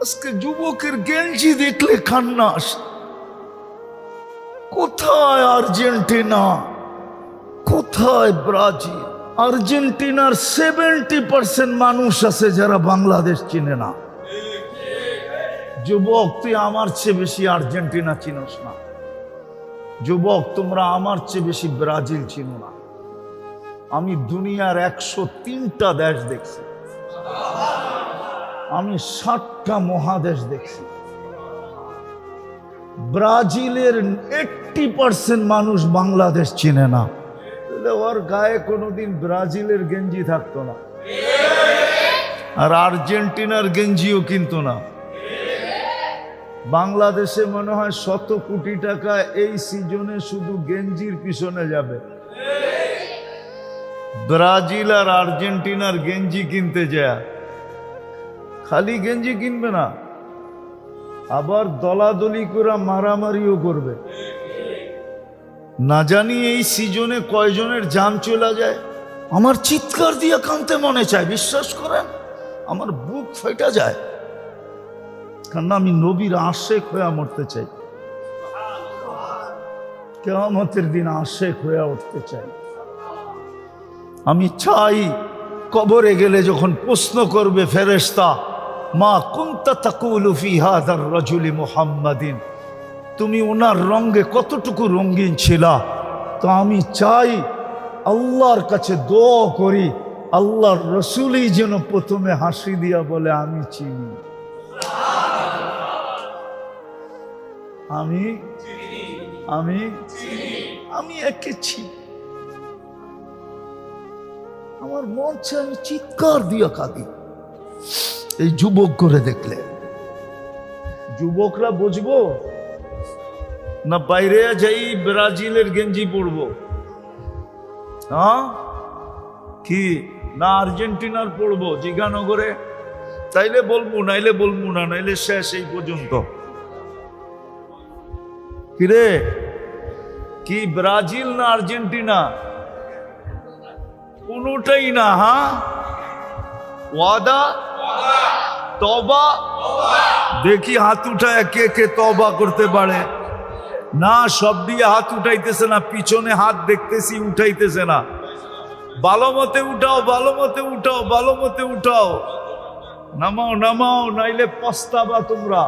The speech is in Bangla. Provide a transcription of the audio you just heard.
আজকে যুবকের গেঞ্জি দেখলে কান্না আসে। কোথায় আর্জেন্টিনা, কোথায় ব্রাজিল? আর্জেন্টিনার 70% মানুষ আছে যারা বাংলাদেশ চিনে না। যুবক, তুই আমার চেয়ে বেশি আর্জেন্টিনা চিনোস না। যুবক, তোমরা আমার চেয়ে বেশি ব্রাজিল চিনো না। আমি দুনিয়ার 103টা দেশ দেখছি, আমি 60টা মহাদেশ দেখছি। ব্রাজিলের 80% মানুষ বাংলাদেশ চিনে না। ওর গায়ে কোনোদিন ব্রাজিলের গেঞ্জি থাকতো না, আর আর্জেন্টিনার গেঞ্জিও কিনতো না। বাংলাদেশে মনে হয় 100 কোটি টাকা এই সিজনে শুধু গেঞ্জির পিছনে যাবে। ব্রাজিল আর আর্জেন্টিনার গেঞ্জি কিনতে যায়, খালি গেঞ্জি কিনবে না, আবার দলাদলি করে মারামারিও করবে। না জানি এই সিজনে কয়জনের জান চলে যায়। আমার চিৎকার দিয়ে কাঁদতে মনে চায়, বিশ্বাস করেন, আমার বুক ফেটে যায়, কারণ আমি নবীর আশেক হয়ে মরতে চাই, কিয়ামতের দিন আশেক হয়ে উঠতে চাই। আমি চাই কবরে গেলে যখন প্রশ্ন করবে ফেরেশতা, মা কুনতা তাকুলু ফি হাযার রাজুলি মুহাম্মাদিন, তুমি ওনার রঙে কতটুকু রঙিন ছিলা, তো আমি চাই আল্লাহর কাছে দোয়া করি, আল্লাহর রসুলই যেন প্রথমে হাসি দিয়া বলে আমি চিনি, আমি আমি আমি একে চিনি। আমার মন চায় আমি চিৎকার দিয়া কাঁদি এই যুবক করে দেখলে। যুবকরা বুঝবো না বাইরে যাই ব্রাজিলের গেঞ্জি পরবো, হ্যাঁ কি না আর্জেন্টিনার পরবো জিগানগরে, তাইলে বলবো, নাইলে বলবো না, নাইলে শেষ এই পর্যন্ত। কিরে, কি ব্রাজিল না আর্জেন্টিনা? কোনোটাই না। হ্যাঁ, ওয়াদা তওবা। দেখি হাত উঠায় কে কে তওবা করতে পারে। না, সব দিয়ে হাত উঠাইতেছে না, পিছনে হাত দেখতেছি উঠাইতেছে না। ভালো মতে উঠাও, ভালো মতে উঠাও, ভালো মতে উঠাও, নামাও নামাও, নাইলে পস্তাবা তোমরা।